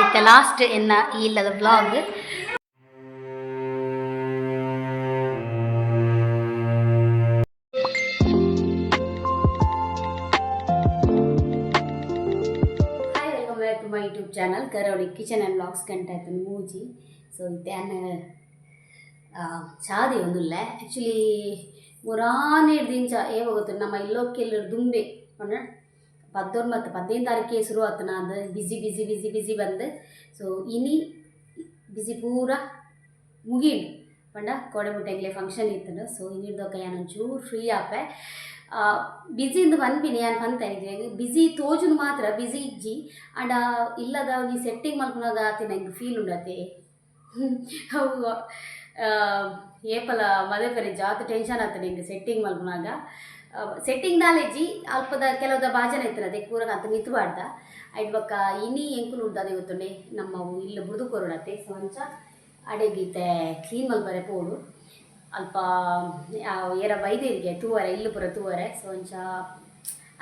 ಇತ್ತ ಲಾಸ್ಟ್ ಎನ್ನ ಇಲ್ಲದ ವ್ಲಾಗ್. ಮೈ ಯೂಟ್ಯೂಬ್ ಚಾನಲ್ ಕರಾವಳಿ ಕಿಚನ್ ಆ್ಯಂಡ್ ವ್ಲಾಗ್ಸ್ ಕಂಟಾಯ್ತು ಮೂಜಿ. ಸೊ ಇತ್ಯಾನ ಚಾದಿ ಒಂದುಲ್ಲ ಆ್ಯಕ್ಚುಲಿ ಮುರಾನೇ ದಿಂಚ ಏವಾಗುತ್ತೆ ನಮ್ಮ ಇಲ್ಲೋಕ್ಕೆಲ್ಲ ದುಂಬೆ ಅಂದ್ರೆ 19 ತಾರೀಕಿಗೆ ಶುರು ಆಯ್ತು ನಾನು ಬಿಸಿ ಬಂದು. ಸೊ ಇನಿ ಬಿಸಿ ಪೂರ ಮುಗೀನು ಪಂಡ ಕೋಡೆಮುಟ್ಟೆಗ್ಲೆ ಫಂಕ್ಷನ್ ಇತ್ತು. ಸೊ ಇನ್ನಿಡ್ದೊಕ್ಕ ನಾನು ಒಂಚೂರು ಫ್ರೀ ಆಪೆ ಬಿಸಿಂದು ಬಂದ್ಬಿನಿ ನಾನು ಬಂತಾಯಿದ್ದೆ ಬಿಸಿ ತೋಜುನು ಮಾತ್ರ ಬಿಸಿ ಇಜ್ಜಿ ಅಂಡ ಇಲ್ಲದ ಈ ಸೆಟ್ಟಿಂಗ್ ಮಲ್ಕೊಳೋದು ಆತಿ ನಂಗೆ ಫೀಲ್ ಉಂಡತೆ ಅವು ಏಪಲ ಮದುವೆ ಪರಿ ಜಾತ್ ಟೆನ್ಷನ್ ಆಗ್ತದೆ ನಿಂಗೆ ಸೆಟ್ಟಿಂಗ್ ಮಲ್ಕೊಳಾಗ. ಸೆಟ್ಟಿಂಗ್ ನಾಲೆಜ್ಜಿ ಅಲ್ಪದ ಕೆಲವುದ ಭಾಜನ ಇರ್ತದೆ ಅದಕ್ಕೆ ಪೂರ ಅಂತ ನಿಂತುಬಾರ್ದ ಐದು ಬಕ್ಕ ಇನಿ ಎಂಕುಲು ಉಂಟದೆ ಗೊತ್ತುಂಡೆ ನಮ್ಮವು ಇಲ್ಲ ಬುದು ಕೊರಡತ್ತೆ. ಸೊ ಅಂಚ ಅಡೆಗೀತೆ ಕ್ಲೀನ್ ಮಲ್ಪರೆ ಪೋಡು ಅಲ್ಪ ಏರ ಬೈದೇರಿಗೆ ತೂವರೆ ಇಲ್ಲು ಪೂರ ತೂವರೆ. ಸೊ ಒಂಚ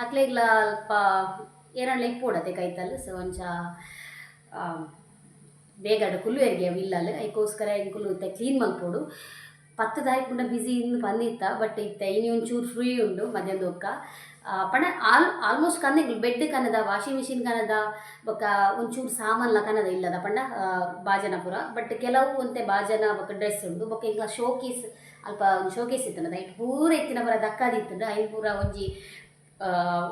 ಅಕ್ಲೆಗ್ಲ ಅಲ್ಪ ಏರಣ್ಣ ಇಪ್ಪೋಡತ್ತೆ ಕೈತಲ್ಲಿ. ಸೊ ಒಂಚ ಬೇಗಡ ಕುಲ್ಲುವರಿಗೆ ಇಲ್ಲಲ್ಲಿ ಅದಕ್ಕೋಸ್ಕರ ಎಂಕುಲು ಇತ್ತೆ ಕ್ಲೀನ್ ಮಲ್ಪೋಡು 10 ತಾರೀಕು ಬಿಸಿ ಇನ್ನು ಬಂದಿತ್ತ. ಬಟ್ ಇತ್ತೆ ಇನ್ನು ಒಂಚೂರು ಫ್ರೀ ಉಂಡು ಮಧ್ಯಾಹ್ನದೊಕ್ಕ ಪಣ ಆಲ್ಮೋಸ್ಟ್ ಕನ್ನಗ ಬೆಡ್ ಕನ್ನದ ವಾಷಿಂಗ್ ಮಿಷಿನ್ ಕನ್ನದ ಬೊಕ್ಕ ಒಂಚೂರು ಸಾಮಾನ್ಲ ಕನ್ನದ ಇಲ್ಲದ ಪಂಡ ಬಾಜನ ಪೂರ. ಬಟ್ ಕೆಲವು ಒಂತೆ ಬಾಜನ ಬೊಕ್ಕ ಡ್ರೆಸ್ ಉಂಡು ಬೊಕ್ಕ ಈಗ ಶೋಕೇಸ್ ಅಲ್ಪ ಒಂದು ಶೋಕೇಸ್ ಇತ್ತನದ ಐಟ್ ಪೂರ ಎತ್ತಿನ ಬರ ದಕ್ಕದಿತ್ತು ಐದು ಪೂರ ಒಂಜಿ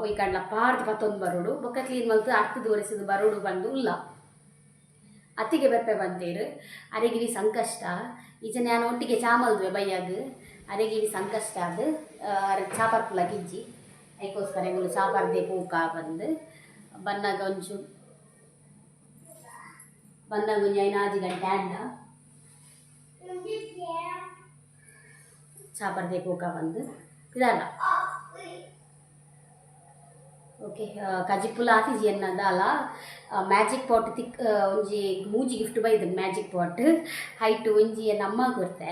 ಒಯ್ ಕಡ್ಲ ಪಾರ್ದು 11 ಬರೋಡು ಬೊಕ್ಕ ಕ್ಲೀನ್ ಮಲ್ತು ಅರ್ಥ ತೋರಿಸಿದ್ದು ಬರೋಡು ಬಂದು ಇಲ್ಲ ಅತ್ತಿಗೆ ಬೆಪ್ಪೆ ಬಂತೇರು ಅರೆಗಿರಿ ಸಂಕಷ್ಟ ಈಚೆ ನಾನು ಒಟ್ಟಿಗೆ ಚಾ ಮಲ್ದುವೆ ಬೈಯಾಗ ಅರೆಗಿರಿ ಸಂಕಷ್ಟ ಅದು ಚಾಪರ್ ಪುಲಾಗಿ ಇಜ್ಜಿ ಅದಕ್ಕೋಸ್ಕರ ಎಗಳು ಚಾಪರ್ದೆ ಪೂಕ ಬಂದು ಬನ್ನಾಗ ಒಂಚು ಬನ್ನಾಗ ಒಂಜಿ 5 ಗಂಟೆ ಅಂಡ ಚಾಪರ್ದೆ ಪೂಕ ಬಂದು ಇದಲ್ಲ ಓಕೆ ಕಜಿಪುಲ ಆತಿಜಿ ಅನ್ನದ ಅಲ್ಲ ಮ್ಯಾಜಿಕ್ ಪಾಟ್ ತಿಕ್ ಒಂಜಿ ಮೂಜಿ ಗಿಫ್ಟ್ ಬೈದು ಮ್ಯಾಜಿಕ್ ಪಾಟ್ ಹೈಟು ಒಂಜಿ ನಮ್ಮ ಕೊಡ್ತೆ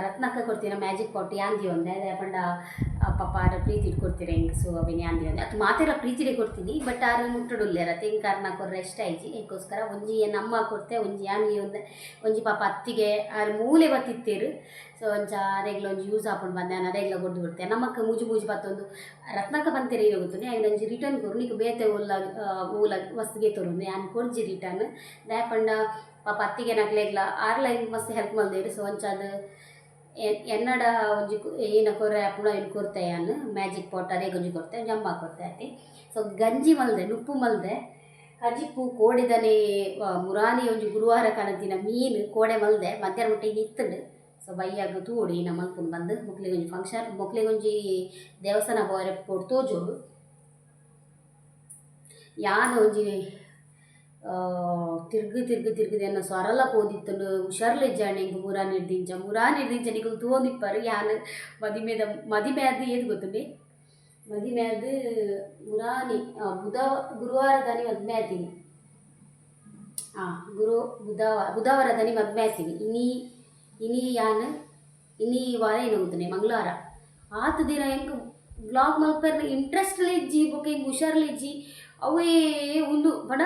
ರತ್ನಕ್ಕ ಕೊಡ್ತೀರ ಮ್ಯಾಜಿಕ್ ಪಾಟ್ ಯಾಂದಿ ಒಂದೆ ಅದೇ ಪಂಡ ಪಾಪ ಆರ ಪ್ರೀತಿ ಕೊಡ್ತೀರ ಹೆಂಗೆ. ಸೊ ಅವೇನು ಯಾಂದಿ ಒಂದೆ ಅದು ಮಾತೆಲ್ಲ ಪ್ರೀತಿಗೆ ಕೊಡ್ತೀನಿ ಬಟ್ ಆರು ಮುಟ್ಟಡುಲ್ಲೇರ ತೆಂಗಾರನ ಕೊರ್ರೆ ಇಷ್ಟ ಆಯ್ಜಿ ಅದಕ್ಕೋಸ್ಕರ ಒಂಜಿ ನಮ್ಮ ಕೊಡ್ತೆ ಒಂಜಿ ಯಾಂದಿ ಒಂದೆ ಒಂಜಿ ಪಾಪ ಅತ್ತಿಗೆ ಆರು ಮೂಲೆ ಬತ್ತಿತ್ತೇರು. ಸೊ ಒಂಚ ಅರೆಗ್ಲ ಒಂಜಿ ಯೂಸ್ ಹಾಕೊಂಡು ಬಂದೆ ನಾನು ಅರೆಗ್ಲ ಕೊಡ್ದು ಬಿಡ್ತೆ ನಮ್ಮಕ್ಕ ಮೂಜಿ ಬತ್ತೊಂದು ರತ್ನಕ್ಕ ಬಂತೇರಿ ಹೋಗುತ್ತಾನೆ ಆಗ ಒಂಜಿ ರಿಟರ್ನ್ ಕೊರು ನೀನು ಬೇತೆ ಊಲ ವಸ್ತುಗೆ ತೊಗೊಂಡು ನಾನು ಕೊಡ್ಜಿ ರಿಟರ್ನ್ ದಾಯಪಂಡ ಪಾಪ ಅತ್ತಿಗೆ ನಗ್ಲೆಗ್ಲ ಆರ್ಲೈನ್ ಮಸ್ತ್ ಹೆಲ್ಪ್ ಮಲ್ದೇರು. ಸೊ ಒಂಚ ಅದು ಎನ್ನಡ ಒಂಜಿ ಏನ ಕೊರ್ರೆ ಪುಣ ಏನು ಕೊಡ್ತೆ ನಾನು ಮ್ಯಾಜಿಕ್ ಪಾಟ್ ಅದೇ ಗಂಜಿ ಕೊಡ್ತೆ ಜಂಬ ಕೊಡ್ತೆ ಅತಿ. ಸೊ ಗಂಜಿ ಮಲ್ದೆ ನುಪ್ಪು ಮಲ್ದೆ ಕಜಿಪ್ಪು ಕೋಡೆದನೆ ಮುರಾನಿ ಒಂಜಿ ಗುರುವಾರ ಕಣದಿನ ಮೀನು ಕೋಡೆ ಮಲ್ದೆ ಮಧ್ಯಾಹ್ನ ಮುಟ್ಟೆ ಇತ್ತಂಡು. ಸೊ ಬೈಯಾಗ ತೂಡಿ ನಮ್ಮ ಮಲ್ಕೊಂಡು ಬಂದು ಮಕ್ಳಿಗೊಂಜಿ ಫಂಕ್ಷನ್ ಮಕ್ಳಿಗೊಂಜಿ ದೇವಸ್ಥಾನ ಹೋರೆ ಪೋಡು ತೋಜೋಡು ಯಾನು ಒಂಜಿ ತಿರ್ಗು ಅನ್ನೋ ಸ್ವರಲ ಪೋದಿತ್ತು ಹುಷಾರ್ಲಿಜ್ಜಾಣೆ ಹಿಂಗೆ ಮುರಾನಿಡ್ದಿಂಚ ನಿಗೂ ತೋಂದಿಪ್ಪರು ಯಾನು ಮದಿಮೆ ಅದು ಏದು ಗೊತ್ತುಂಡೆ ಮದಿಮೆ ಅದು ಮುರಾನಿ ಗುರುವಾರದನಿ ಮದುವೆ ಆತೀನಿ ಬುಧವಾರದನಿ ಮದುವೆ ಆತೀನಿ ಇನಿ ಯಾನು ಇನಿ ವಾರ ಏನು ಗೊತ್ತುಂಡೆ ಮಂಗಳವಾರ ಆತು ದಿನ ಹೆಂಗೆ ವ್ಲಾಗ್ ಮಲ್ಪರ್ನ ಇಂಟ್ರೆಸ್ಟ್ಲಿ ಇಜ್ಜಿ ಬೊಕ್ಕ ಹಿಂಗೆ ಹುಷಾರ್ಲಿಜ್ಜಿ ಅವೇ ಒಂದು ಬಡ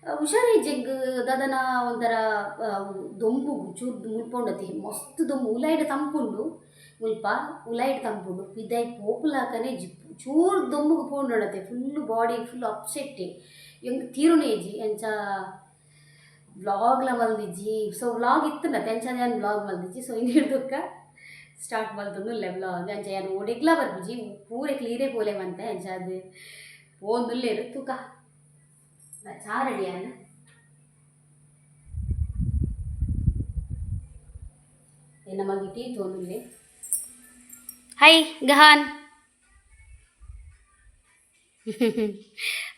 ಹುಷಾರಿಜ್ಜಿ ಹೆಂಗೆ ದದನ ಒಂಥರ ದೊಂಬು ಚೂರು ಮುಲ್ಪೊಂಡತಿ ಮಸ್ತ್ ದೊಂಬು ಉಲಾಯ್ಡ್ ತಂಪುಂಡು ಮುಲ್ಪ ಉಲಾಯ್ಡ್ ತಂಪುಂಡು ಪಿದಾಯ್ ಪೋಪುಲಾಕನೆ ಜಿಪ್ಪು ಚೂರು ದೊಂಬುಗೆ ಪೋಂಡತೆ ಫುಲ್ಲು ಬಾಡಿ ಫುಲ್ ಅಪ್ಸೆಟ್ಟಿ ಹೆಂಗೆ ತೀರುನೇ ಇಜ್ಜಿ ಎಂಚ ವ್ಲಾಗ್ಲ ಮಲ್ದಿಜ್ಜಿ. ಸೊ ವ್ಲಾಗ್ ಇತ್ತು ಎಂಚ ನಾನು ವ್ಲಾಗ್ ಮಲ್ದಿಜ್ಜಿ. ಸೊ ಇನ್ನು ಹಿಡ್ದಕ್ಕ ಸ್ಟಾರ್ಟ್ ಮಲ್ತಂದು ವ್ಲಾಗ್ ಅಂಚ ಏನು ಒಡೆಗ್ಲ ಬರ್ಬುಜಿ ಪೂರೆ ಕ್ಲೀರೇ ಪೋಲೆ ಬಂತ ಎಂಚ ಅದು ಪೋಂದುಲ್ಲೇರು ತೂಕ ಚಾ ರೆಡಿಯಾನ ನಮಗೆ ಟೀ ತೊಂದುಲ್ಲೆ ಹೈ ಗಹಾನ್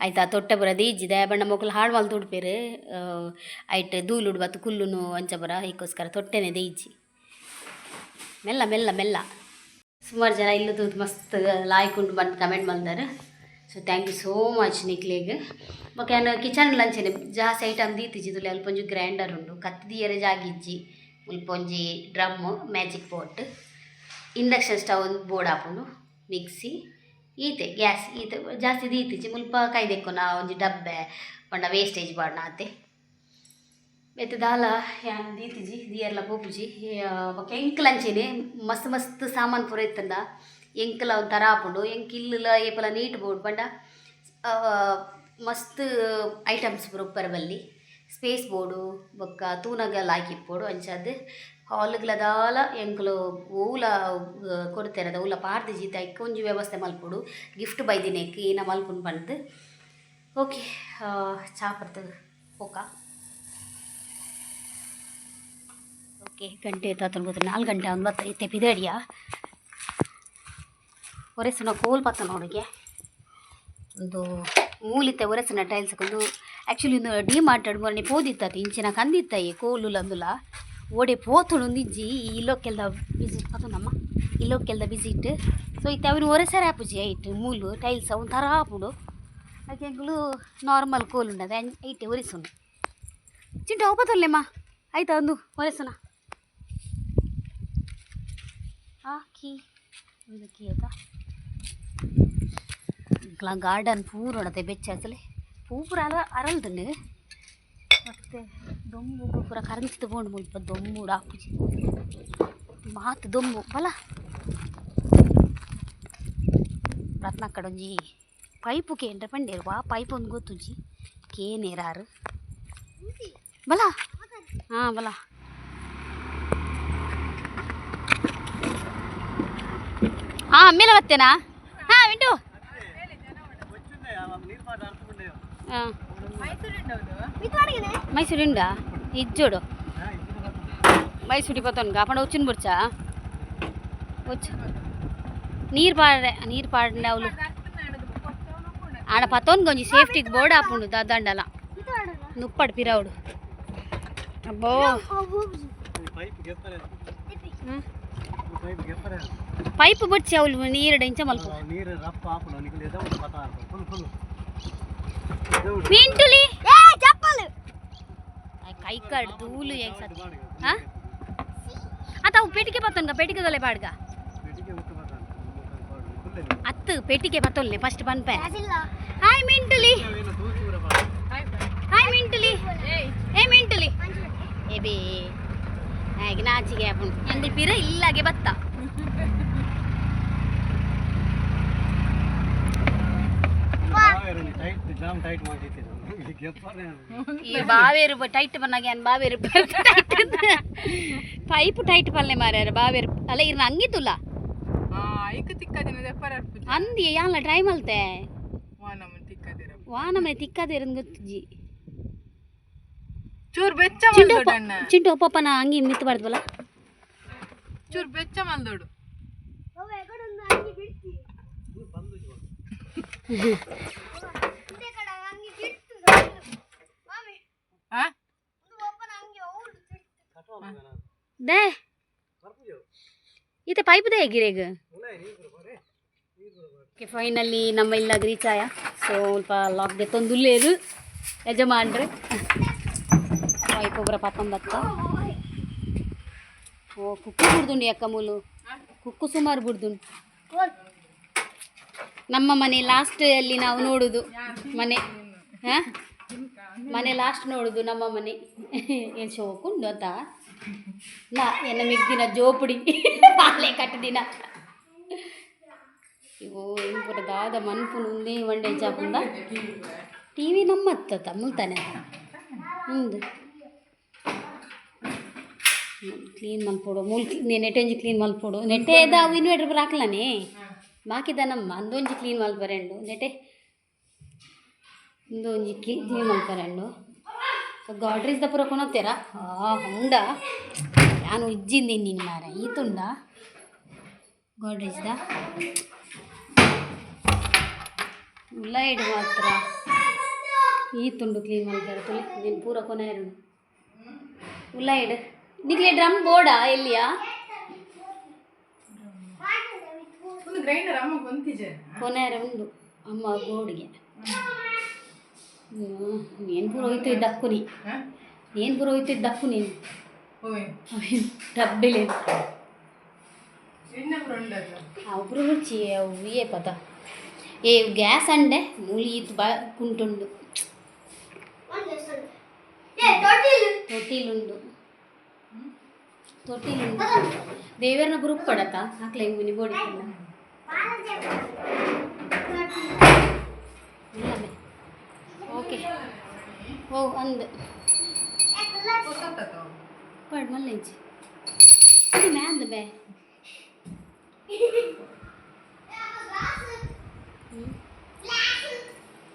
ಆಯ್ತಾ ತೊಟ್ಟೆ ಬರೋದು ಈಜಿದೆ ಬಣ್ಣ ಮಕ್ಕಳು ಹಾಳು ಮಲ್ತು ಉಡ್ಪೇರು ಐಟ್ ಧೂಳು ಉಡ್ಬತ್ತು ಕುಲ್ಲುನು ಅಂಚ ಬರ ಅದಕ್ಕೋಸ್ಕರ ತೊಟ್ಟೆನೇ ಈಜಿ ಮೆಲ್ಲ ಸುಮಾರು ಜನ ಇಲ್ಲದು ಮಸ್ತ್ ಲಾಯ್ಕೊಂಡು ಬಂದು ಕಮೆಂಟ್ ಮಾಡ್ತಾರೆ. So thank you so much ನಿಕ್ಲಿಗೆ ಬೊಕ್ಕ ನಾನು ಕಿಚನ್ ಲಂಚನೆ ಜಾಸ್ತಿ ಐಟಮ್ ದೀತಿಜಿದುಲೆ ಅಲ್ಪ ಒಂಜಿ ಗ್ರೈಂಡರ್ ಉಂಡು ಕತ್ತಿದಿಯರೆ ಜಾಗಿಜ್ಜಿ ಮುಲ್ಪ ಒಂಜಿ drum magic pot induction stove ಒಂದು ಬೋರ್ಡ್ ಹಾಪುಂಡು ಮಿಕ್ಸಿ ಈತೆ ಗ್ಯಾಸ್ ಈತೆ ಜಾಸ್ತಿ ಈತಿಜಿ ಮುಲ್ಪ ಕೈದೆಕ್ಕು ನಾ ಒಂಜಿ ಡಬ್ಬೆ ಪಂಡ ವೇಸ್ಟೇಜ್ ಪಾಡ್ನ ಆತೆ ಬೇತೆ ದಾಲ ಯಾನ್ ದೀತಿಜಿ ದಿಯರ್ಲ ಪೋಪುಜಿ ಬೊಕ ಎಂಕ್ಲಂಚೆನೆ ಮಸ್ತ್ ಮಸ್ತ್ ಸಾಮಾನು ಪೂರ ಇತ್ತಂದ ಎಂಕ್ಲ ಒಂಥರ ಆಪುಂಡು ಎಂಕ್ ಇಲ್ಲುಲ ಏಪಲ ನೀಟ್ ಬೋರ್ಡ್ ಪಂಡ ಮಸ್ತ್ ಐಟಮ್ಸ್ ಪೂರ ಉಪ್ಪರ ಬಲ್ಲಿ ಸ್ಪೇಸ್ ಬೋರ್ಡು ಬೊಕ್ಕ ತೂನಗಲ್ ಆಯ್ಕಿಪ್ಪೋಡು ಅಂಚಾದ್ ಹಾಲ್ಗ್ಲ ದಾಲ ಎಂಕ್ಲು ಊಲ ಕೊಡ್ತೆರದ ಊಲ ಪಾರ್ದು ಜೀತ ಇಕ್ಕ ಒಂಜಿ ವ್ಯವಸ್ಥೆ ಮಲ್ಪೊಡು ಗಿಫ್ಟ್ ಬೈದಿನೆಕ್ ಏನ ಮಲ್ಪುಂಡು ಪಂಡ್ದು ಓಕೆ ಚಾ ಪರ್ತು ಓಕ ಓಕೆ ಗಂಟೆ ತಾತನ ಗೊತ್ತು 4 ಗಂಟೆ 9 ಪಿದಡಿಯ ಒರೆಸನ ಕೋಲ್ ಪತ್ತ ನೋಡಿಗೆ ಒಂದು ಮೂಲಿತೆ ಒರೆಸನ ಟೈಲ್ಸ್ಗೊಂದು ಆ್ಯಕ್ಚುಲಿ ಒಂದು ಡಿಮಾರ್ಟೆಡ್ ಮೊನ್ನೆ ಪೋದಿತ್ತದು ಇಂಚಿನ ಕಂದಿತ್ತಾಯಿ ಕೋಲು ಲಂದುಲ ಓಡೆ ಪೋತುಂದಿಜ್ಜಿ ಇಲ್ಲೋಕ್ಕೆಲ್ದ ವಿಸಿಟ್ ಪತ್ತುಂದಮ್ಮ ಇಲ್ಲೋಕ್ಕೆಲ್ದ ವಿಸಿಟ್ ಸೊ ಇತ್ತೆ ಅವನು ಒರೆಸರೆ ಆಪುಜಿ ಐಟ್ ಮೂಲು ಟೈಲ್ಸ್ ಒಂಥರ ಆಪುಡು ಹಾಗೆಂಗ್ಲು ನಾರ್ಮಲ್ ಕೋಲು ಉಂಡದ ಐಟೆ ಒರೆಸುಂಡು ಚಿಂಟ ಹೋಪತ್ತಲ್ಲೆಮ್ಮ ಆಯ್ತಾ ಒಂದು ಒರೆಸನ ಕೀ ಒಂದು ಕೀ ಆಯ್ತಾ ಗಾರ್ಡನ್ ಪೂರೊಡತೆ ಬೆಚ್ಚಸಲೆ ಪೂ ಪೂರ ಅರಲ್ದನ್ನು ಮತ್ತು ದೊಂಬು ಪೂರ ಕರಂಚಿ ತಗೊಂಡು ಮುಲ್ಪ ದೊಂಬುಡು ಆಪುಜಿ ಮಾತು ದೊಂಬು ಬಲ ರತ್ನಕ್ಕಡೊಂಜಿ ಪೈಪು ಕೇಂದ್ರ ಪಂಡೇರು ಆ ಪೈಪ್ ಒಂದು ಗೊತ್ತುಜಿ ಕೇನೇರಾರು ಬಲ ಹಾಂ ಬಲ ಹಾಂ ಮೇಲೆ ಬರ್ತೇನಾ ಹಾಂ ಮಿಂಟು ಹಾಂ ಮೈಸೂರಿಂಡ ಇಜ್ಜೋಡು ಮೈಸೂರಿ ಪತ್ತೊನ್ಗ ಪಂಡ ಉಚ್ಚಿನ ಬುಡ್ಚ ಉಚ್ಚ ನೀರು ಪಾಡ್ನೆ ಅವಳು ಆడ ಪತ್ತೊನ್ಗೆ ಒಂಜಿ ಸೇಫ್ಟಿಗೆ ಬೋರ್ಡ್ ಹಾಪುಂಡು ದಂಡಲ ನುಪ್ಪಡು ಪಿರವುಡು ಅಬ್ಬೋ ಪೈಪ್ ಬುಡ್ಚಿ ಅವಳು ನೀರು ಇಂಚ ಮಲ್ಪ ಮಿಂಟುಲಿ ಕೈ ಕಾಡು ಧೂಲು ಹೇಗೆ ಸತ್ ಹಾಂ ಅತ್ತ ಅವು ಪೆಟ್ಟಿಗೆ ಪತ್ತೊನ್ಗ ಪೆಟ್ಟಿಗೆದೊಲೆ ಪಾಡ್ಗ ಅತ್ತು ಪೆಟ್ಟಿಗೆ ಪತ್ತೊಲ್ಲೆ ಫಸ್ಟ್ ಪನ್ಪೆ ಹಾಯ್ ಮಿಂಟುಲಿ ಹಾಯ್ ಮಿಂಟುಲಿ ಏ ಮಿಂಟುಲಿ ಏ ಬೇ ಹಾಗೆ ನಾಚಿಗೆ ಹಾಪುಂಡು ಎಂದಿ ಪಿರ ಇಲ್ಲಾಗೆ ಬತ್ತ ಈ ಬಾವೇರು ಟೈಟ್ ಬನ್ನಾಗೆ ಅನ್ ಬಾವೇರು ಪೈಪ್ ಟೈಟ್ ಪಲ್ಲೆ ಮಾರ್ಯಾರ ಬಾವೇರು ಅಲ್ಲ ಇರ್ನ ಹಂಗಿತ್ತುಲ್ಲ ಅಂದಿ ಯಾಲ ಟ್ರೈ ಮಲ್ತೆ ವಾನಮನೆ ತಿಕ್ಕದಿರ ಗೊತ್ತುಜಿ ಚೂರ್ ಬೆಚ್ಚ ಮಲ್ದೋಡು ಚಿಂಟು ಪಪ್ಪನ ಅಂಗಿ ಮಿತ್ತಬಾರ್ದಲ್ಲ ಚೂರ್ ಬೆಚ್ಚ ಮಲ್ದೋಡು ದೇ ಈತ ಪೈಪ್ ದೇ ಹೇಗಿರೇಗ ಓಕೆ ಫೈನಲಿ ನಮ್ಮ ಇಲ್ಲಾಗ ರೀಚ್ ಆಯ ಸೊ ಸ್ವಲ್ಪ ಲಾಕ್ಗೆ ತೊಂದುಲ್ಲೇರು ಯಜಮಾನ್ರೆ ಪೈಪ್ ಒಬ್ಬರ ಪತ್ತೊಂಬತ್ತ ಓ ಕುಕ್ಕು ಬುಡ್ದುಂಡು ಅಕ್ಕ ಮೂಲು ಕುಕ್ಕು ಸುಮಾರು ಬುಡ್ದುಂಡು ನಮ್ಮ ಮನೆ ಲಾಸ್ಟ್ ಅಲ್ಲಿ ನಾವು ನೋಡುದು ಮನೆ ಹಾಂ ಮನೆ ಲಾಸ್ಟ್ ನೋಡುದು ನಮ್ಮ ಮನೆ ಏನು ಶೋಕುಂಡು ಅಂತ ನಾ ಎನ್ನ ಮಿಗ್ದಿನ ಜೋಪುಡಿ ಪಾಲೆ ಕಟ್ಟದಿನ ಇವು ಏನು ದಾದ ಮನ್ಪು ಮುಂದೆ ಒಂಡೆ ಜಾಪುಂಡ ಟಿ ವಿ ನಮ್ಮತ್ತ ಮುಲ್ತಾನೆ ಮುಂದೆ ಕ್ಲೀನ್ ಮಲ್ಪೋಡು ನೆಟ್ಟೊಂಜಿ ಕ್ಲೀನ್ ಮಲ್ಪೋಡು ನೆಟ್ಟೆದ ಅವು ಇನ್ವರ್ಟರ್ ಬರ ಹಾಕ್ಲಾನೆ ಬಾಕಿದ ನಮ್ಮ ಅಂದೊಂಜಿ ಕ್ಲೀನ್ ಮಲ್ಪರೆಂಡು ನೆಟ್ಟೆ ಇಂದೊಂಜಿ ಕ್ಲೀನ್ ಮಲ್ಪರೆಂಡು ಗಾಡ್ರೇಜ್ದ ಪೂರ ಕೊನತ್ತೇರ ಹುಂಡ ನಾನು ಇಜ್ಜಿಂದಿನಿ ನಿನ್ನ ಮಾರ ಈತುಂಡ ಗಾಡ್ರೇಜ್ದ ಲೈಟ್ ಮಾತ್ರ ಈತುಂಡು ಕ್ಲೀನ್ ಮಲ್ಪರೆ ತುಳಿ ನೀನು ಪೂರ ಕೊನೆ ಎರಡು ಉಳ್ಳಾಯಿಡ್ ನಿಕ್ಲೆ ಡ್ರಮ್ ಬೋರ್ಡಾ ಎಲ್ಲಿಯಾ ಕೊನೆಯರ ಉಂಡು ಅಮ್ಮ ಬೋರ್ಡ್ಗೆ ಏನು ಪೂರ ಹೋಯ್ತು ಇದ್ದಕ್ಕು ಏನು ಪೂರ ಹೋಯ್ತು ಇದ್ದಕ್ಕು ನೀನು ಡಬ್ಬಿಲಿ ಒಬ್ರು ರುಚಿ ಅವು ಏ ಪದ ఏ గ్యాస్ అండే మూలి ఇది బాగుంటుండు ತೊಟ್ಟಿಲುಂಡು ದೇವರನ್ನ ಗ್ರೂಪ್ ಪಡತ್ತಾ ಹಾಕ್ಲೆ ಮುನಿ ಬೋಡಿ ಓಕೆ ಓ ಅಂದು ಪಡ್ ಮಲ್ಲೆಂಚಿ ಇದು ಮ್ಯಾಂದ ಬೇ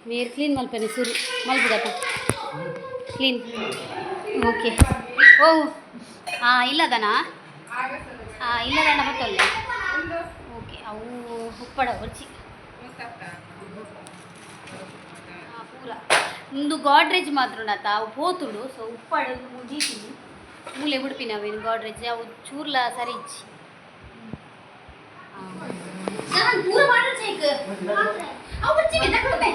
మీరు క్లీన్ మల్పని సురు మల్పుదట ಕ್ಲೀನ್ ಓಕೆ ಓ ಇಲ್ಲದನಾ ಇಲ್ಲದಣ್ಣ ಬತ್ತಲ್ಲ ಓಕೆ ಅವು ಉಪ್ಪಡ ಹೊಚ್ಚಿ ಪೂರ ಒಂದು ಗಾಡ್ರೇಜ್ ಮಾತ್ರ ಉಂಡತ್ತ ಅವು ಪೋತುಂಡು ಸೊ ಉಪ್ಪಡ ಮುಗೀತೀನಿ ಮೂಲೆ ಬಿಡ್ಪಿನ ಅವೇನು ಗಾಡ್ರೇಜ್ ಅವು ಚೂರ್ಲ ಸರಿ ಇಚ್ಚಿ ಪೂರ ಮಾಡ್ರೆ ಅವು ಬಿಡ್ತೀವಿ ತಗೊಳ್ಬೇ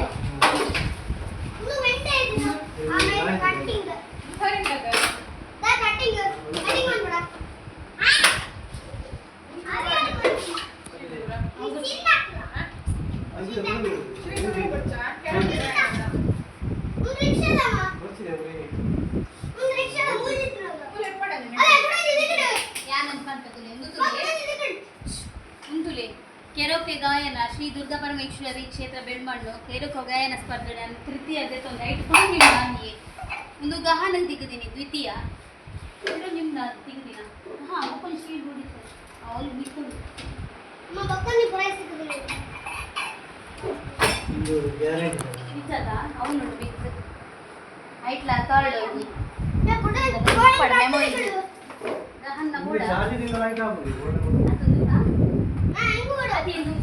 ಕೆರೋಕೆ ಗಾಯನ ಶ್ರೀ ದುರ್ಗಾ ಪರಮೇಶ್ವರಿ ಕ್ಷೇತ್ರ ಬೆಳ್ಮಣ್ಣು ಕೆರೋಕೆ ಗಾಯನ ಸ್ಪರ್ಧೆ ತೃತೀಯ ತೊಂದರೆ ಇಟ್ಕೊಂಡಿಲ್ಲ ನನಗೆ ಒಂದು ಗಹನ ದಿಗದಿನಿ ದ್ವಿತೀಯ ನಿಮ್ದು ದಿಗದಿನ ಹಾಂ ಮಕ್ಕಳು ಶೀಲ್ ಹೊಡಿತು ಅವಳು ಬಿಟ್ಕೊಂಡು ಅವನು ನೋಡ್ಬೇಕು ಐಟ್ಲ ಥರ್ಡ್ ಹೋಗಿ ಮೆಮೊರಿ ಗಹನ ಕೂಡ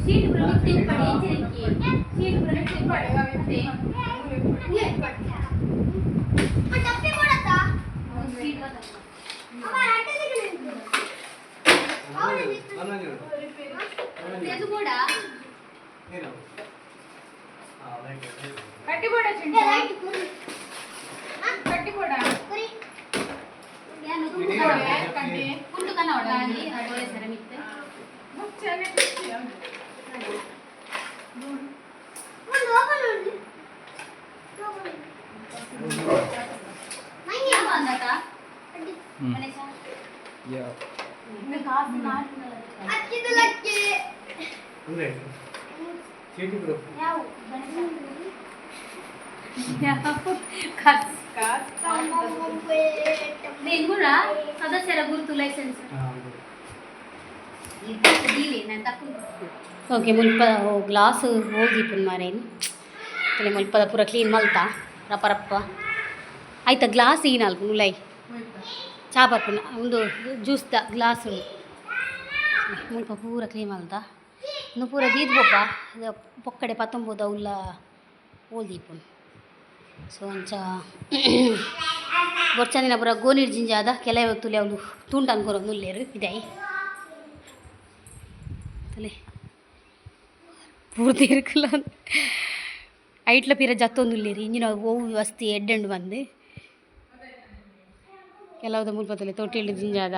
ಸೀಟ್ ಪ್ರೊಡಕ್ಟಿವ್ ಪಡೆ ಎಚ್ಚರಿಕೆ ಸೀಟ್ ಪ್ರೊಡಕ್ಟಿವ್ ಪಡೆ ಮತ್ತೆ ಮತ್ತೆ ಕೊಡತ್ತಾ ಸೀಟ್ ಬದಲು ಅದು ಕೂಡ ಕಟ್ಟಿ ಕೂಡ ಚಿಂಟ ಕಟ್ಟಿ ಕೂಡ ಯಾನು ಕಟ್ಟಿ ಕುಂಟು ಕನ್ನಡ ಅಲ್ಲಿ ಅದೊಳೆ ಸರ ಮಿತ್ತೆ ಮುಚ್ಚನೆ నేను కూడా సదస్యర గుర్తు లైసెన్స్ ಓಕೆ ಮುಲ್ಪ ಗ್ಲಾಸ್ ಹೋಗಿಪ್ಪು ಮಾರೇನು ತಲೆ ಮುಲ್ಪದ ಪೂರ ಕ್ಲೀನ್ ಮಲ್ತಾ ರಪ್ಪ ರಪ್ಪ ಆಯ್ತಾ ಗ್ಲಾಸ್ ಈನಾಲ್ಕು ಮುಲ್ಲೈ ಚಾ ಬರ್ಪುನ ಒಂದು ಜ್ಯೂಸ್ದ ಗ್ಲಾಸ್ ಮುಲ್ಪ ಪೂರ ಕ್ಲೀನ್ ಮಲ್ತಾ ಇನ್ನು ಪೂರ ದೀದ್ ಬೊಪ್ಪ ಪೊಕ್ಕಡೆ ಪತ್ತೊಂಬುದ ಉಲ್ಲ ಓಲ್ದೀಪು ಸೊ ಅಂಚ ಬೊರ್ಚಂದಿನ ಪೂರ ಗೋನೀರ್ ಜಿಂಜಾದ ಕೆಲವು ತುಲೆ ಅವಳು ತುಂಡು ಅನ್ಕೊರೋ ನುಲ್ಲೇರು ಇದಾಯಿ ತಲೆ ಪೂರ್ತಿ ಇರ್ಕಲ್ಲ ಐಟ್ಲ ಪೀರ ಜತ್ತೊಂದುಲ್ಲೇರಿ ಇಂಜಿನ ಓವು ವಸ್ತಿ ಎಡ್ಡೆಂಡು ಬಂದು ಕೆಲವುದ ಮುಲ್ಪತ್ತಲೆ ತೊಟ್ಟಿಲ್ಡು ಜಿಂಜಾದ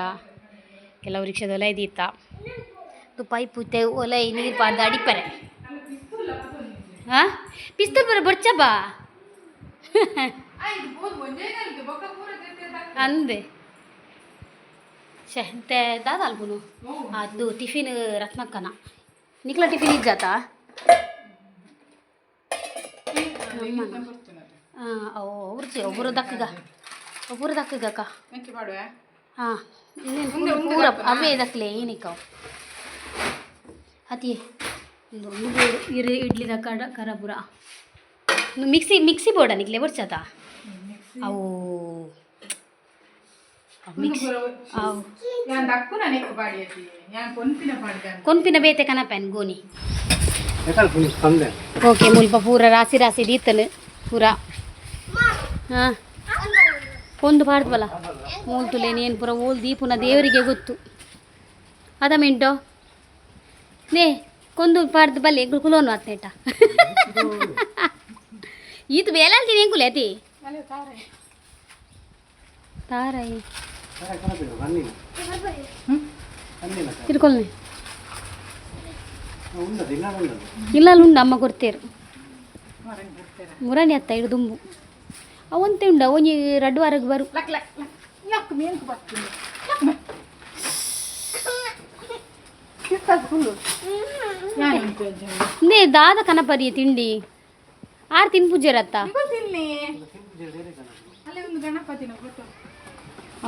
ಕೆಲವು ರಿಕ್ಷಾದ ಒಲೆ ದೀತ ತು ಪೈಪ್ ಉತ್ತೆ ಒಲೆ ನೀರು ಪಾಡ್ದು ಅಡಿಪರೆ ಹಾಂ ಪಿಸ್ತೂಲ್ ಬರ ಬೊಡ್ಚ ಬಾ ಅಂದೆ ಶೆ ದಾದ ಅಲ್ಬುನು ಅದು ಟಿಫಿನ್ ರತ್ನಕ್ಕನ ನಿಕ್ಲ ಟಿಫಿನ್ ಇಜ್ಜಾತ ಹಾಂ ಅವ್ರಜಿ ಒಬ್ಬರು ದಕ್ಕಗ ಹಾಂ ಇನ್ನೇನು ಪೂರ ಅವೇ ದಕ್ಕಲೆ ಏನಿಕ್ಕವು ಅತಿ ಇಡ್ಲಿದ ಕರಪುರ ಮಿಕ್ಸಿ ಬೋರ್ಡ ನಿಕ್ಲೆ ಬರ್ಚತ ಅವು ಕೊನ್ಪಿನ ಬೇತೆ ಕನಪೆನ್ ಗೋನಿ ಓಕೆ ಮುಲ್ಪ ಪೂರ ರಾಸಿ ರಾಸಿ ದೀತನು ಪೂರ ಹಾಂ ಒಂದು ಪಾಡ್ದವಲ್ಲ ಮೂಲ್ತುಲೇನೇನು ಪೂರ ಓಲ್ ದೀಪುನ ದೇವರಿಗೆ ಗೊತ್ತು ಅದ ಮಿಂಟು ನೇ ಕೊಂದು ಪಾಡ್ದು ಬಲ್ಲೆ ಕುಲೋನು ಅತ್ನೇಟ ಈತು ಬೇಲ ಅಂತೀನಿ ಹೆಂಗ್ ಕುಲೇತಿ ತಾರಾಯಿ ತಿರ್ಕೊಳ್ನೆ ಇಲ್ಲ ಉಂಡು ಅಮ್ಮ ಕೊಡ್ತೇರು ಮುರಾಣಿ ಅತ್ತ ಇಡು ದುಂಬು ಅವಂತೆ ಉಂಡ ಒಂಜಿ 2 ವಾರಕ್ಕೆ ಬರು ನೇ ದಾದ ಕನಪರಿಯ ತಿಂಡಿ ಆರು ತಿನ್ ಪೂಜೆರತ್ತ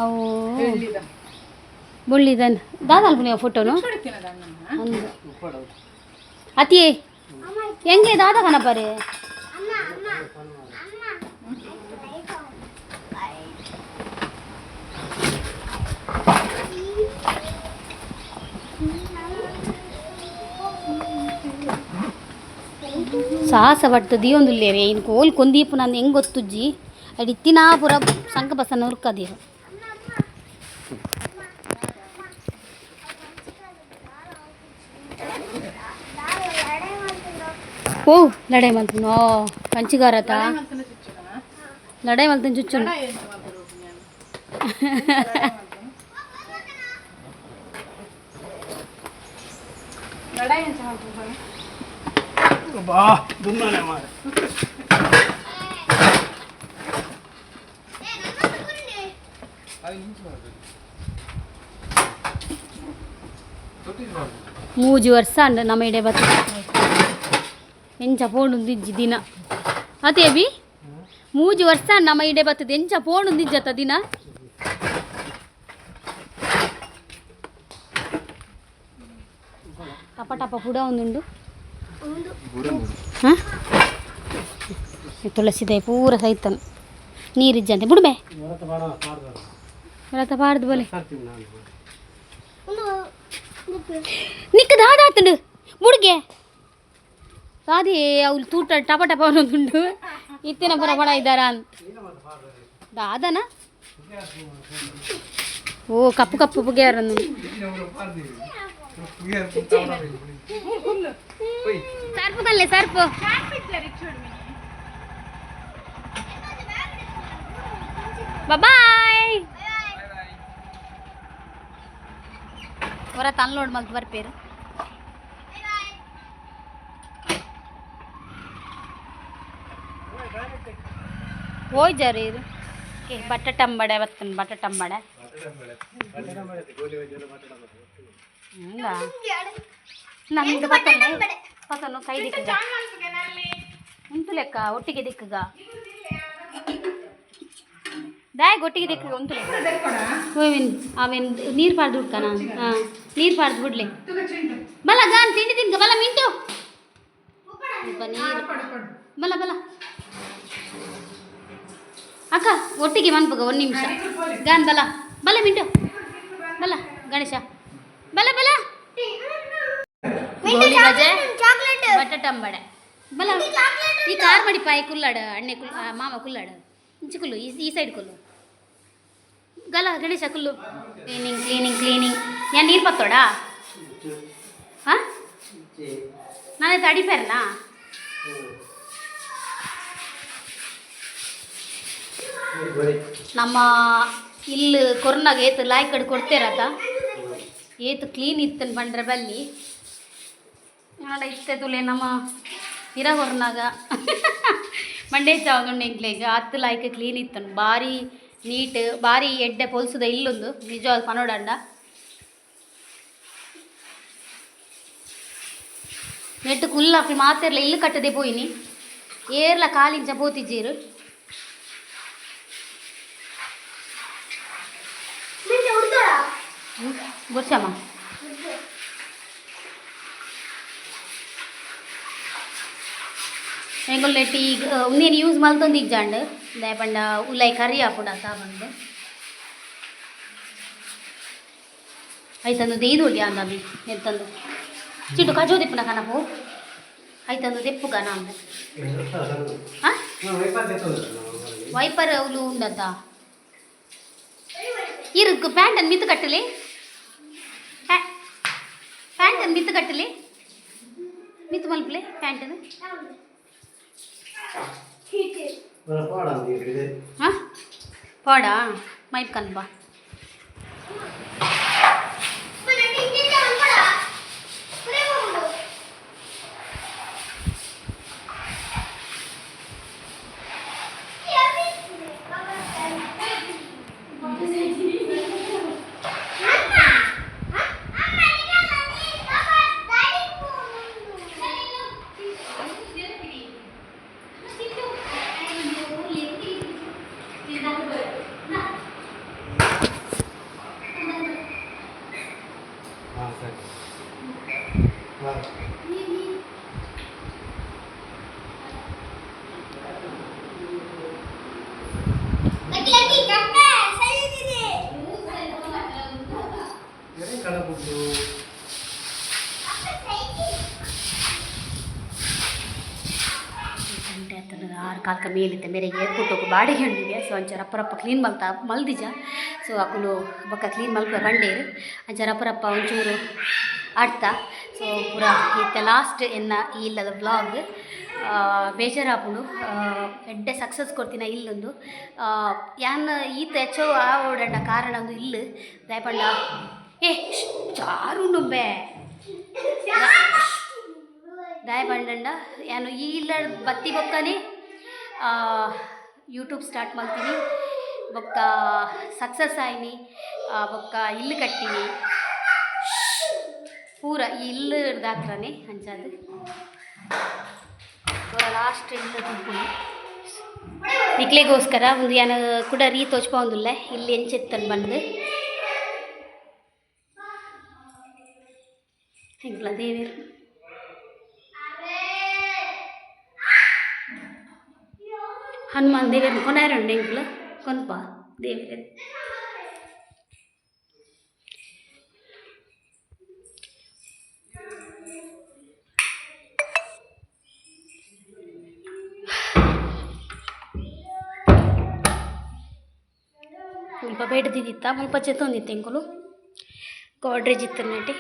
ಅವು ಬೊಳ್ಳಿದನ್ ದಾದಲ್ ನೀವು ಫೋಟೋನು ಅತಿ ಹೆಂಗೆ ದಾದ ಕನಪರಿ ಸಾಹಸ ಪಡ್ತದೆ ಒಂದು ಲೇರೆ ಇನ್ನು ಕೋಲ್ ಕೊಂದೀಪು ನಾನು ಹೆಂಗೆ ಗೊತ್ತುಜ್ಜಿ ಅಡಿ ತಿನ್ನಾಪುರ ಸಂಕ ಬಸನ ಹುರ್ಕದಿರು ಓ ಲಡಾಯಿ ಮಲ್ತನು ಕಂಚಿಗಾರತ ಲಡಾಯಿ ಮಲ್ತನ ಚುಚ್ಚು ಬಾ ದುನ್ನನೆ ಮಾರೆ ಮೂಜಿ ವರ್ಷ ಅಂಡ ನಮ್ಮ ಇಡೆ ಬತ್ತ ಎಂಚ ಪೋಣುಂದಿಜ್ಜಿ ದಿನ ಅದೇ ಬಿ ಮೂಜಿ ವರ್ಷ ನಮ್ಮ ಇಡೆ ಬತ್ತದ ಎಂಚ ಪೋಣುಂದಿಜ್ಜತ್ತ ದಿನ ಟಪ ಟಪ ಪುಡ ಒಂದುಂಡು ಹಾಂ ತುಳಸಿದೆ ಪೂರ ಸೈತನು ನೀರಿಜ್ಜಂತೆ ಬಿಡ್ಬೆ ರಥ ಪಾಡ್ದು ಬಲೆ ನಿಕ್ಕ ದಾದಾತುಂಡು ಮುಡ್ಗೆ ದಾದಿ ಅವ್ಲು ತೂಟ ಟಪ ಟಪ ಅನ್ನೋದುಂಡು ಇತ್ತಿನ ಪುರ ಪಡ ಇದ್ದಾರ ಅಂತ ದಾದನ ಓ ಕಪ್ಪು ಕಪ್ಪು ಬುಗ್ಯಾರನ್ನು ಸರ್ಪು ಕಲ್ಲೆ ಸರ್ಪು ಬಾಯ್ ಹೊರ ತನ್ಲೋಡ್ ಮಗ್ ಬರ್ಪೇರು ಹೋಯ್ ಜರಿ ಇದು ಬಟಾಟಂಬಡೆ ಬರ್ತನೆ ಬಟಾಟಂಬಡೆ ಹಂಗ ನಮ್ದು ಬತ್ತನೆ ಬತ್ತನು ಕೈ ದಿಕ್ಕಗ ಉಂಟು ಲೆಕ್ಕ ಒಟ್ಟಿಗೆ ದಿಕ್ಕಗ ದಾಯ್ ಒಟ್ಟಿಗೆ ದಿಕ್ಕಗ ಉಂಟು ಲೆಕ್ಕ ಅವೇನು ನೀರು ಪಾಡ್ದು ಹುಡ್ಕನ ಹಾಂ ನೀರು ಪಾಡ್ದು ಬಿಡ್ಲಿ ಬಲ ಗಾನ್ ತಿಂಡಿ ತಿನ್ಕ ಬಲ ಮಿಂಟು ನೀರು ಬಲ ಬಲ ಅಕ್ಕ ಒಟ್ಟಿಗೆ ಮನ್ಪಗ 1 ನಿಮಿಷ ಗಾನ್ ಬಲ ಬಲ ಮಿಂಟು ಬಲ ಗಣೇಶ ಬಲ ಬಲ ಗೋಳಿ ಬಜೆ ಬಟಾಟಂಬಡೆ ಬಲ ಈ ಕಾರ್ ಮಾಡಿ ಪಾಯಿ ಕುಲ್ಲಾಡ ಅಣ್ಣೆ ಕುಲ್ ಮಾಮ ಕುಲ್ಲಾಡ ಇಂಚು ಕುಲ್ಲು ಈ ಸೈಡ್ ಕುಲ್ಲು ಗಲ ಗಣೇಶ ಕುಲ್ಲು ಕ್ಲೀನಿಂಗ್ ಕ್ಲೀನಿಂಗ್ ಕ್ಲೀನಿಂಗ್ ഞാൻ ನೀರು ಪತ್ತೋಡಾ ಹಾಂ ನಾನೈತೆ ಅಡಿಪೇರನಾ ನಮ್ಮ ಇಲ್ಲಿ ಕೊರೋನಾಗ ಏತು ಲಾಯ್ ಕಡೆ ಕೊಡ್ತೇರತ ಏತು ಕ್ಲೀನ್ ಇತ್ತನ್ ಬಂಡ್ರೆ ಬಲ್ಲಿ ನಾಡ ಇತ್ತೆ ತುಲೆ ನಮ್ಮ ಇರ ಕೊರೋನಾಗ ಮಂಡೇ ಚಾವಂಗಣ್ಣೆಂಗ್ಲೇಗ ಹತ್ತು ಲಾಯ್ಕ ಕ್ಲೀನ್ ಇತ್ತನು ಭಾರಿ ನೀಟ್ ಭಾರಿ ಎಡ್ಡೆ ಪೊಲ್ಸದ ಇಲ್ಲೊಂದು ನಿಜವಾದ ಪನೋಡಂಡ ನೆಟ್ಟು ಕುಲ್ಲಾಪಿ ಮಾತೆರ್ಲ ಇಲ್ಲು ಕಟ್ಟದೆ ಪೋಯಿನಿ ಏರ್ಲ ಕಾಲಿಂಚ ಪೋತಿಜ್ಜೀರು ಗೊತ್ತಮ್ಮ ಹೆಂಗೊಳ್ಳೆ ಟೀ ಉಂದೇನು ಯೂಸ್ ಮಲ್ತೊಂದು ಇಜ್ಜಾಂಡು ದಯಪಂಡ ಉಲ್ಲೈ ಕರಿ ಹಾಪುಡ ಸಾಬಂದು ಐತಂದು ದೇಯ್ದು ಹೊಡಿ ಅಂದಿ ಎಂತಂದು ಚಿಟ್ಟು ಕಜೋ ದಿಪ್ಪನ ಕನಪು ಐತಂದು ದೆಪ್ಪು ಕನ ಅಂದ ವೈಪರ್ ಅವಳು ಉಂಡತ್ತ ಇರು ಪ್ಯಾಂಟನ್ನು ಮಿತ್ತು ಕಟ್ಟಲಿ ಪ್ಯಾಂಟನ್ನು ಮಿತ್ತು ಕಟ್ಟಲಿ ಮಿತ್ತು ಮಲ್ಪಲೆ ಪ್ಯಾಂಟನ್ನು ಹಾಂ ಪಾಡಾ ಮೈಪ್ ಕನ್ಬಾ ಕಾಲ್ಕ ಮೇಲಿತ್ತೆ ಮೇರೆಗೆ ಏರ್ಪೋರ್ಟ್ ಹೋಗು ಬಾಡಿಗೆ ಹಂಡಿಗೆ ಸೊ ಅಂಚ ರಪ್ಪ ಕ್ಲೀನ್ ಮಲ್ದಿಜ ಸೊ ಅಕುಲು ಬೊಕ್ಕ ಕ್ಲೀನ್ ಮಲ್ಪೆ ಬಂಡೇರು ಅಂಚ ರಪ್ಪ ಒಂಚೂರು ಆಡ್ತಾ ಸೊ ಪೂರ ಇತ್ತೆ ಲಾಸ್ಟ್ ಎನ್ನ ಈ ಇಲ್ಲದ ವ್ಲಾಗ್ ಬೇಜಾರಾಪುಂಡು ಎಡ್ಡೆ ಸಕ್ಸಸ್ ಕೊಡ್ತೀನಿ ಇಲ್ಲೊಂದು ಯಾನ್ ಈತ ಹೆಚ್ಚು ಆ ಓಡಾಡ ಕಾರಣ ಒಂದು ಇಲ್ಲು ದಯಪಂಡ ಚಾರುಂಡುಂಬೆ ದಯಪಂಡ ಯಾನು ಈ ಇಲ್ಲ ಬತ್ತಿ ಬೊಕ್ಕನೆ ಯೂಟ್ಯೂಬ್ ಸ್ಟಾರ್ಟ್ ಮಾಡ್ತೀನಿ ಬೊಕ್ಕ ಸಕ್ಸಸ್ ಆಯ್ನಿ ಬೊಕ್ಕ ಇಲ್ಲು ಕಟ್ಟಿನಿ ಪೂರ ಈ ಇಲ್ಲು ದಾತ್ರನೇ ಅಂಚದು ಪೂರ ಲಾಸ್ಟ್ ಇಲ್ಲು ತಿಳ್ಕೊಂಡು ನಿಕ್ಲೆಗೋಸ್ಕರ ಒಂದು ಯಾನ ಕೂಡ ರೀ ತೋಚ್ಪೊಂದುಲ್ಲೆ ಇಲ್ಲಿ ಎಂಚೆತ್ತನ್ ಬಂದು ಹೆಂಗ್ಲ ದೇವೇರು ಹನುಮಾನ್ ದೇವೇರು ಕೊನಾರುಂಡು ಹೆಂಗ್ಲ ಕೊನ್ಪ ದೇವೇರು ಮುಲ್ಪ ಬೇಡದಿದ್ದಿತ್ತ ಮುಲ್ಪ ಚೆತ್ತೊಂದಿತ್ತು ಎಂಕುಲು ಗೋಡ್ರೇಜ್ ಇತ್ತನ್ನಟ್ಟಿ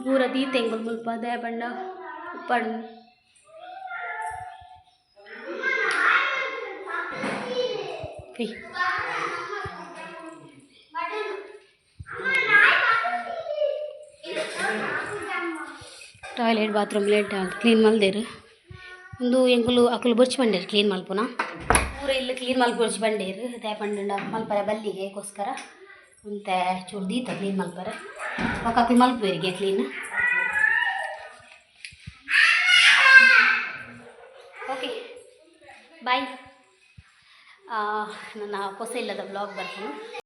ಪೂರ ದೀತೆ ಎಂಕುಲು ಮುಲ್ಪ ದಯಪಂಡ ಉಪ್ಪಾಡು ಟಾಯ್ಲೆಟ್ ಬಾತ್ರೂಮ್ ಲೇಟ್ ಕ್ಲೀನ್ ಮಲ್ದೇರು ಒಂದು ಎಂಕುಲು ಅಕುಲು ಬೊರ್ಚಿ ಬಂಡೇರು ಕ್ಲೀನ್ ಮಲ್ಪುನ ಪೂರ ಇಲ್ಲಿ ಕ್ಲೀನ್ ಮಲ್ಪು ಬೊರ್ಚಿ ಬಂಡೇರು ದಯಪಂಡ ಮಲ್ಪರೆ ಬಲ್ಲಿಗೆಗೋಸ್ಕರ ಮತ್ತೆ ಚೂರು ದೀತ ಕ್ಲೀನ್ ಮಲ್ಪರೆ ಅಕುಲು ಮಲ್ಪುವೆರಿಗೆ ಕ್ಲೀನ್ ಓಕೆ ಬಾಯ್ ನನ್ನ ಹೊಸ ಇಲ್ಲದ ಬ್ಲಾಗ್ ಬರ್ತೀನಿ.